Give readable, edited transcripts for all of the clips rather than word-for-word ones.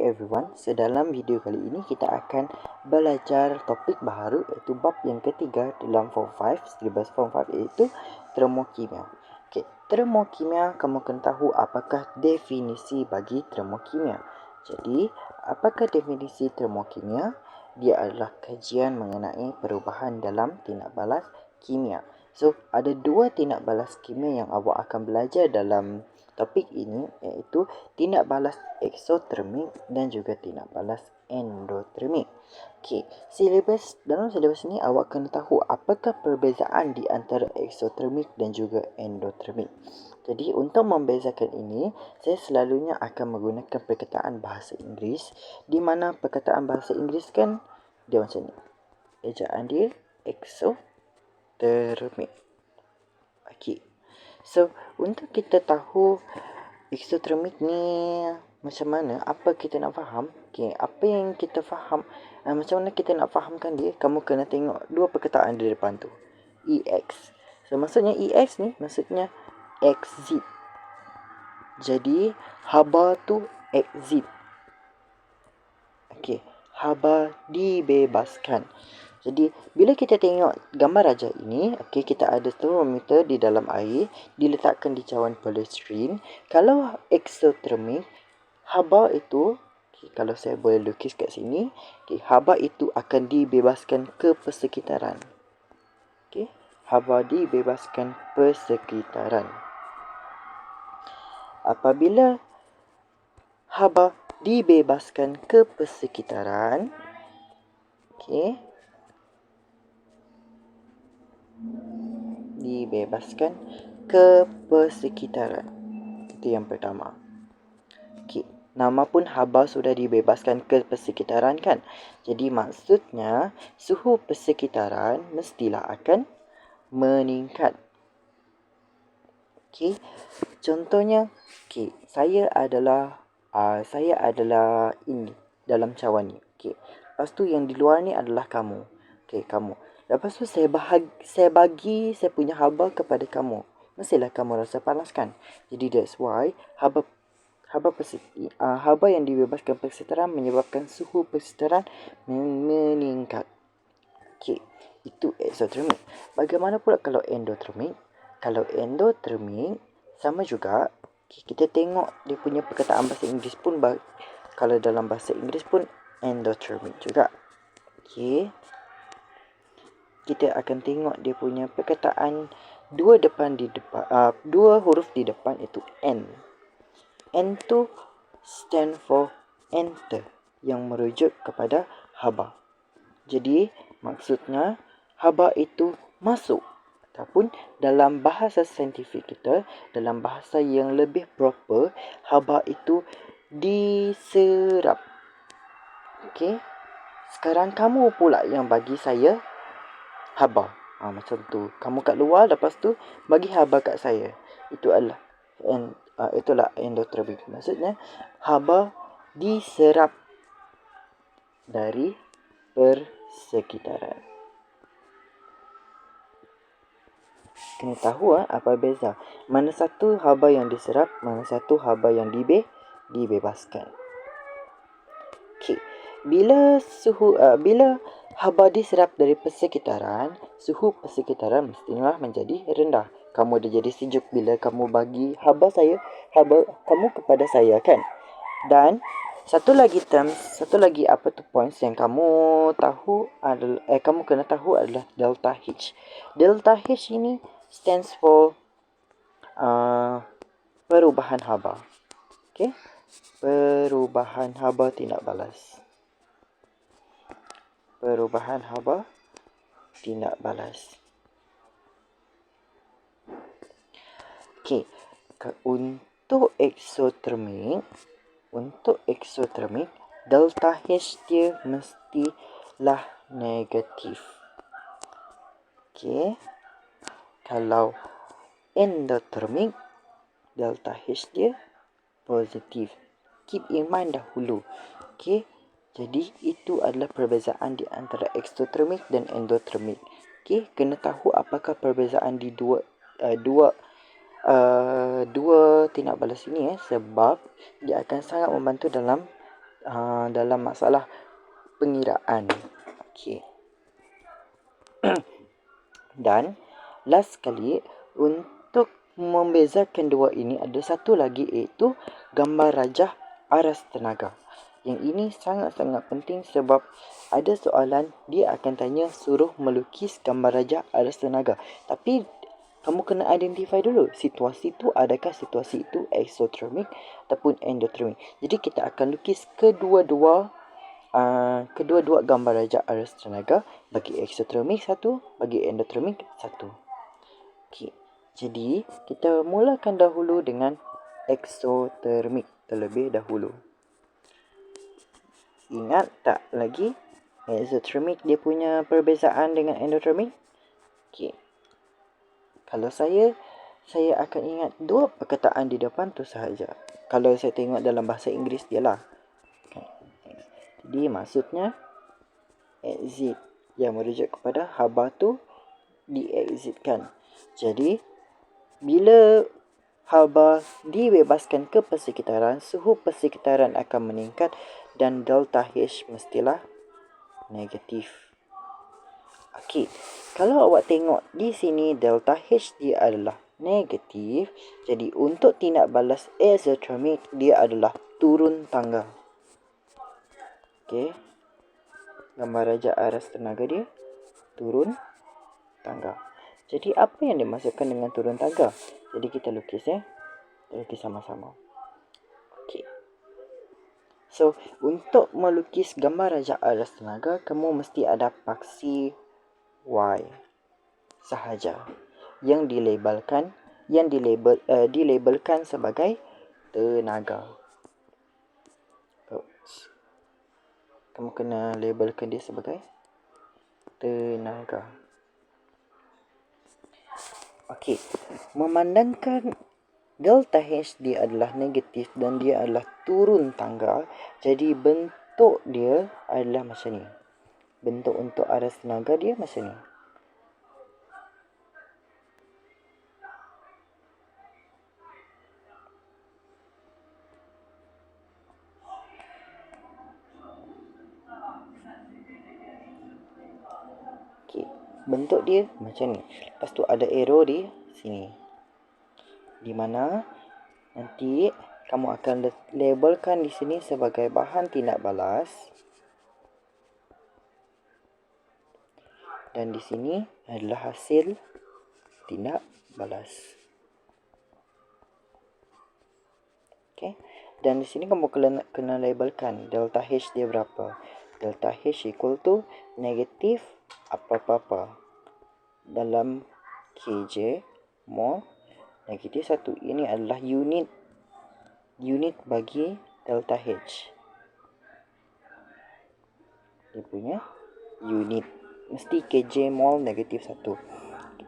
everyone, so dalam video kali ini kita akan belajar topik baru iaitu bab yang ketiga dalam Form 5, syllabus Form 5 iaitu termokimia. Okey, termokimia kamu kena tahu apakah definisi bagi termokimia. Jadi, apakah definisi termokimia? Dia adalah kajian mengenai perubahan dalam tindak balas kimia. So, ada dua tindak balas kimia yang awak akan belajar dalam topik ini iaitu tindak balas eksotermik dan juga tindak balas endotermik. Okey, dalam silibus ini awak kena tahu apakah perbezaan di antara eksotermik dan juga endotermik. Jadi untuk membezakan ini, saya selalunya akan menggunakan perkataan bahasa Inggeris, di mana perkataan bahasa Inggeris kan dia macam ni. Ejaan dia eksotermik. Okey. So, untuk kita tahu eksotermik ni macam mana, apa kita nak faham? Okay, apa yang kita faham, macam mana kita nak fahamkan dia, kamu kena tengok dua perkataan di depan tu. EX. So, maksudnya EX ni, maksudnya exit. Jadi, haba tu exit. Okay, haba dibebaskan. Jadi, bila kita tengok gambar raja ini, okey, kita ada termometer di dalam air, diletakkan di cawan polystyrene. Kalau eksotermik, haba itu, okay, kalau saya boleh lukis kat sini, okay, haba itu akan dibebaskan ke persekitaran. Okay, haba dibebaskan persekitaran. Apabila haba dibebaskan ke persekitaran, okay, dibebaskan ke persekitaran. Itu yang pertama. Okey, nama pun haba sudah dibebaskan ke persekitaran kan. Jadi maksudnya suhu persekitaran mestilah akan meningkat. Okey, contohnya, okey, saya adalah ini dalam cawan ni. Okey, lepas tu yang di luar ni adalah kamu. Okey, kamu. Lepas tu saya bagi saya punya haba kepada kamu. Mestilah kamu rasa panas kan. Jadi that's why haba yang dibebaskan persekitaran menyebabkan suhu persekitaran meningkat. Okey, itu eksotermik. Bagaimana pula kalau endotermik? Kalau endotermik sama juga. Okay, kita tengok dia punya perkataan bahasa Inggeris pun kalau dalam bahasa Inggeris pun endotermik juga. Okey, kita akan tengok dia punya perkataan dua huruf di depan itu N. N tu stand for enter, yang merujuk kepada haba. Jadi maksudnya haba itu masuk, ataupun dalam bahasa saintifik kita, dalam bahasa yang lebih proper, haba itu diserap. Okey, sekarang kamu pula yang bagi saya haba. Macam tu. Kamu kat luar, lepas tu bagi haba kat saya. Itulah endotermik. Maksudnya haba diserap dari persekitaran. Kena tahu apa beza. Mana satu haba yang diserap, mana satu haba yang dibebaskan. Okey. Bila haba diserap dari persekitaran, suhu persekitaran mestilah menjadi rendah. Kamu dah jadi sejuk bila kamu bagi haba kamu kepada saya kan. Dan satu lagi points yang kamu tahu adalah kamu kena tahu adalah delta H. Delta H ini stands for perubahan haba. Okey. Perubahan haba tindak balas. Perubahan haba tindak balas. Okey, untuk eksotermik, delta H dia mestilah negatif. Okey, kalau endotermik, delta H dia positif. Keep in mind dahulu. Okey, jadi itu adalah perbezaan di antara eksotermik dan endotermik. Okey, kena tahu apakah perbezaan di dua tindak balas ini sebab dia akan sangat membantu dalam dalam masalah pengiraan. Okey. Dan last sekali, untuk membezakan dua ini ada satu lagi, iaitu gambar rajah aras tenaga. Yang ini sangat-sangat penting sebab ada soalan dia akan tanya suruh melukis gambar rajah aras tenaga. Tapi kamu kena identify dulu situasi tu, adakah situasi itu exothermic ataupun endothermic. Jadi kita akan lukis kedua-dua gambar rajah aras tenaga, bagi exothermic satu, bagi endothermic satu. Okey. Jadi kita mulakan dahulu dengan exothermic terlebih dahulu. Ingat tak lagi exothermic dia punya perbezaan dengan endothermic? Okey. Kalau saya akan ingat dua perkataan di depan tu sahaja. Kalau saya tengok dalam bahasa Inggeris dia lah. Jadi maksudnya exit yang merujuk kepada haba tu diexitkan. Jadi bila haba dibebaskan ke persekitaran, suhu persekitaran akan meningkat dan delta H mestilah negatif. Okey, kalau awak tengok di sini delta H dia adalah negatif, jadi untuk tindak balas exothermic dia adalah turun tangga. Okey, gambar rajah aras tenaga dia turun tangga. Jadi apa yang dimaksudkan dengan turun tangga? Jadi kita lukis ya. Kita lukis sama-sama. Okey. So, untuk melukis gambar rajah aras tenaga, kamu mesti ada paksi Y sahaja yang dilabelkan sebagai tenaga. Oops. Kamu kena labelkan dia sebagai tenaga. Okey, memandangkan delta H dia adalah negatif dan dia adalah turun tangga, jadi bentuk dia adalah macam ni. Bentuk untuk aras tenaga dia macam ni. Okey, bentuk dia macam ni. Lepas tu ada arrow di sini, di mana nanti kamu akan labelkan di sini sebagai bahan tindak balas. Dan di sini adalah hasil tindak balas. Okey. Dan di sini kamu kena labelkan delta H dia berapa. Delta H equal to negatif apa-apa dalam kJ mol negatif 1. Ini adalah unit bagi delta H. Dia punya unit mesti kJ mol negatif 1.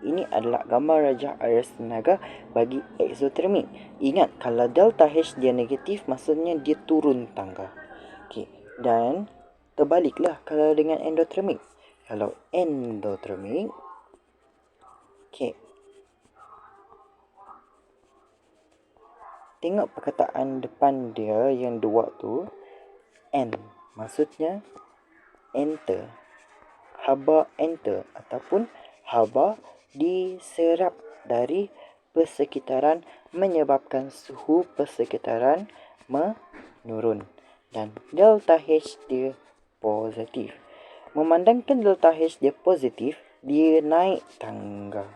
Ini adalah gambar rajah aras tenaga bagi exothermic. Ingat, kalau delta H dia negatif, maksudnya dia turun tangga. Okey, dan terbaliklah kalau dengan endothermic. Kalau endothermic, okey, tengok perkataan depan dia yang dua tu, N, maksudnya enter. Haba enter ataupun haba diserap dari persekitaran menyebabkan suhu persekitaran menurun. Dan delta H dia positif. Memandangkan delta H dia positif, dia naik tangga.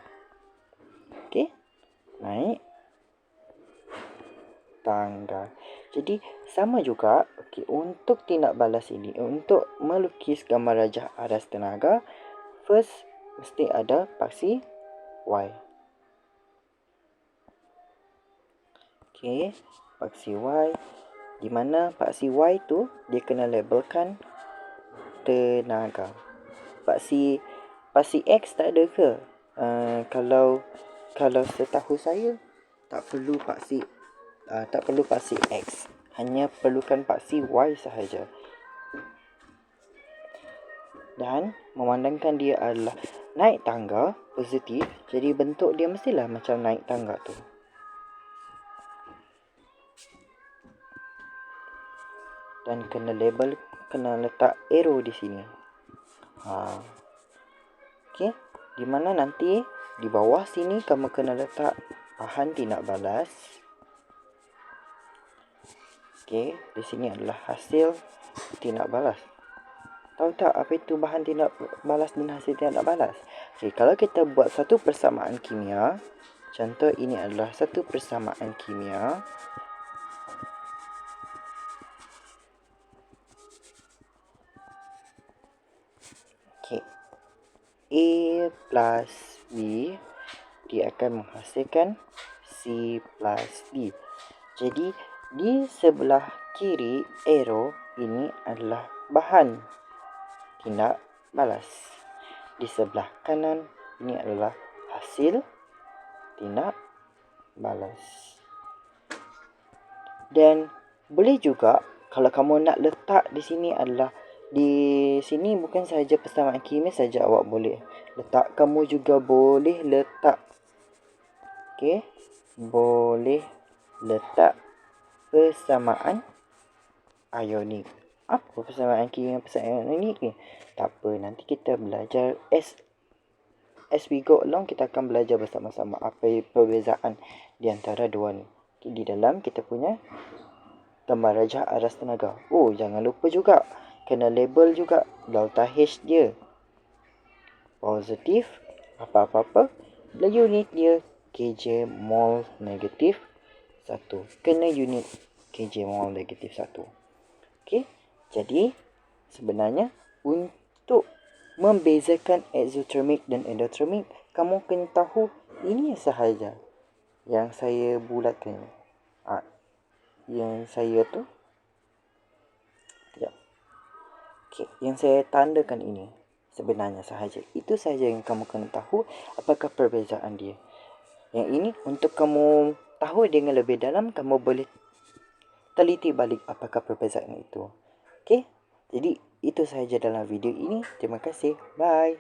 Okey? Naik tangga. Jadi sama juga, okey, untuk tindak balas ini, untuk melukis gambar rajah aras tenaga, first mesti ada paksi Y. Okey, paksi Y, di mana paksi Y tu dia kena labelkan tenaga. Paksi X tak ada ke? Kalau setahu saya tak perlu paksi X, hanya perlukan paksi Y sahaja. Dan memandangkan dia adalah naik tangga positif, jadi bentuk dia mestilah macam naik tangga tu. dan kena label, kena letak arrow di sini. Okey, di mana nanti di bawah sini kamu kena letak bahan tindak balas. Okey, di sini adalah hasil tindak balas. Tahu tak apa itu bahan tindak balas dan hasil tindak balas? Okey, kalau kita buat satu persamaan kimia, contoh ini adalah satu persamaan kimia. Okey, A plus B, dia akan menghasilkan C plus D. Jadi di sebelah kiri arrow ini adalah bahan tindak balas. Di sebelah kanan ini adalah hasil tindak balas. Dan boleh juga kalau kamu nak letak di sini adalah di sini bukan sahaja persamaan kimia saja awak boleh letak, kamu juga boleh letak, okey, boleh letak persamaan ionik. Apa persamaan kimia persamaan ionik ni? Tak apa, nanti kita belajar as we go along, kita akan belajar bersama-sama apa perbezaan di antara dua ni. Di dalam kita punya gambar rajah aras tenaga. Oh, jangan lupa juga kena label juga delta H dia. Positif apa-apa-apa, unit dia kJ mol negatif 1. Kena unit kJ mol negatif 1. Okey, jadi sebenarnya untuk membezakan exothermic dan endothermic, kamu kena tahu ini sahaja yang saya bulatkan. Yang saya tu okey, yang saya tandakan ini sebenarnya sahaja. Itu sahaja yang kamu kena tahu apakah perbezaan dia. Yang ini untuk kamu tahu dengan lebih dalam, kamu boleh teliti balik apakah perbezaan itu. Okey, jadi itu sahaja dalam video ini. Terima kasih. Bye.